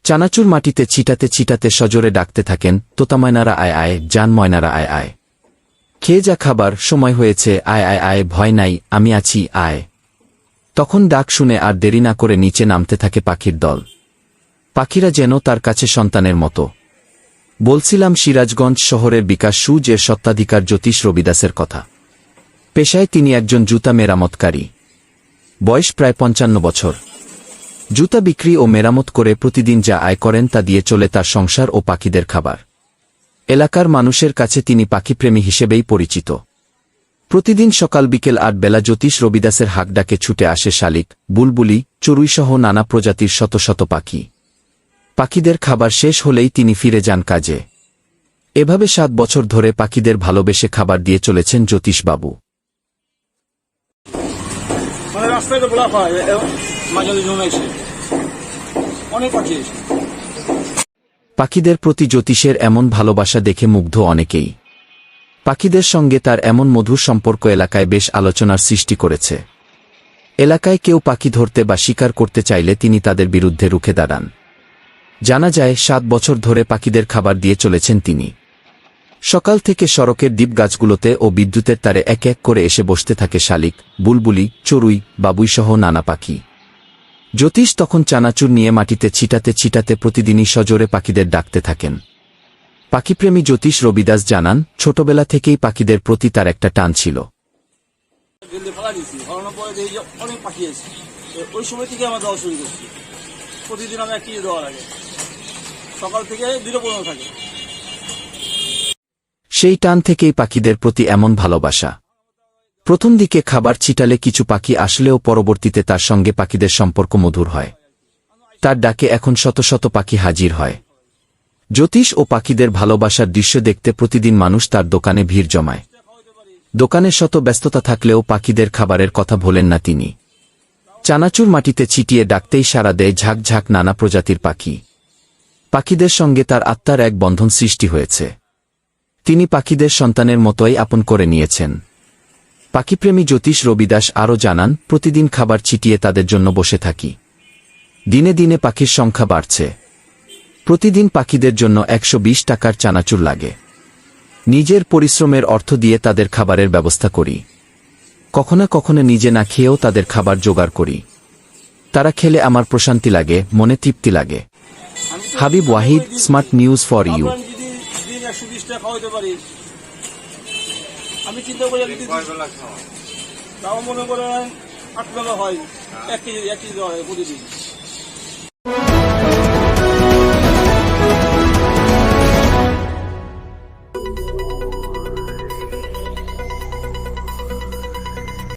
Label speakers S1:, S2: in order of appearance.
S1: চানাচুর মাটিতে ছিটাতে ছিটাতে সজোরে ডাকতে থাকেন, তোতা ময়নারা আয় আয়, জান ময়নারা আয় আয়। খেয়ে যা খাবার, সময় হয়েছে, আয় আয় আয়, ভয় নাই, আমি আছি, আয়। তখন ডাক শুনে আর দেরি না করে নিচে নামতে থাকে পাখির দল। পাখিরা যেন তার কাছে সন্তানের মতো। বলছিলাম সিরাজগঞ্জ শহরের বিকাশ সুজের সত্ত্বাধিকার জ্যোতিষ রবিদাসের কথা। পেশায় তিনি একজন জুতা মেরামতকারী। বয়স প্রায় 55 বছর। জুতা বিক্রি ও মেরামত করে প্রতিদিন যা আয় করেন তা দিয়ে চলে তার সংসার ও পাখিদের খাবার। এলাকার মানুষের কাছে তিনি পাখিপ্রেমী হিসেবেই পরিচিত। প্রতিদিন সকাল বিকেল 8 বেলা জ্যোতিষ রবিদাসের হাঁকডাকে ছুটে আসে শালিক, বুলবুলি, চড়ুইসহ নানা প্রজাতির শত শত পাখি। পাখিদের খাবার শেষ হলেই তিনি ফিরে যান কাজে। এভাবে 7 বছর ধরে পাখিদের ভালোবেসে খাবার দিয়ে চলেছেন জ্যোতিষবাবু। পাখিদের প্রতি জ্যোতিষের এমন ভালোবাসা দেখে মুগ্ধ অনেকেই। পাখিদের সঙ্গে তার এমন মধুর সম্পর্ক এলাকায় বেশ আলোচনার সৃষ্টি করেছে। এলাকায় কেউ পাখি ধরতে বা শিকার করতে চাইলে তিনি তাদের বিরুদ্ধে রুখে দাঁড়ান। জানা যায় 7 বছর ধরে পাখিদের খাবার দিয়ে চলেছেন তিনি। সকাল থেকে সড়কের দ্বীপ গাছগুলোতে ও বিদ্যুতের তারে এক এক করে এসে বসতে থাকে শালিক, বুলবুলি, চড়ুই, বাবুইসহ নানা পাখি। জ্যোতিষ তখন চানাচুর নিয়ে মাটিতে ছিটাতে ছিটাতে প্রতিদিনই সজোরে পাখিদের ডাকতে থাকেন। পাখিপ্রেমী জ্যোতিষ রবিদাস জানান, ছোটবেলা থেকেই পাখিদের প্রতি তার একটা টান ছিল। সেই টান থেকেই পাখিদের প্রতি এমন ভালোবাসা। প্রথম দিকে খাবার ছিটালে কিছু পাখি আসলেও পরবর্তীতে তার সঙ্গে পাখিদের সম্পর্ক মধুর হয়। তার ডাকে এখন শত শত পাখি হাজির হয়। জ্যোতিষ ও পাখিদের ভালোবাসার দৃশ্য দেখতে প্রতিদিন মানুষ তার দোকানে ভিড় জমায়। দোকানে শত ব্যস্ততা থাকলেও পাখিদের খাবারের কথা ভোলেন না তিনি। চানাচুর মাটিতে ছিটিয়ে ডাকতেই সাড়া দেয় ঝাঁক ঝাঁক নানা প্রজাতির পাখি। পাখিদের সঙ্গে তার আত্মার এক বন্ধন সৃষ্টি হয়েছে। তিনি পাখিদের সন্তানের মতোই আপন করে নিয়েছেন। পাখিপ্রেমী জ্যোতিষ রবিদাস আরও জানান, প্রতিদিন খাবার ছিটিয়ে তাদের জন্য বসে থাকি। দিনে দিনে পাখির সংখ্যা বাড়ছে। প্রতিদিন পাখিদের জন্য 120 টাকার চানাচুর লাগে। নিজের পরিশ্রমের অর্থ দিয়ে তাদের খাবারের ব্যবস্থা করি। কখনো কখনো নিজে না খেয়েও তাদের খাবার জোগাড় করি। তারা খেলে আমার প্রশান্তি লাগে, মনে তৃপ্তি লাগে। Habib Wahid, smart news for you.
S2: আমি চিন্তা করি তাও মনে করেন 8 বেলা হয়, 1 কেজি দেওয়া হয় প্রতিদিন।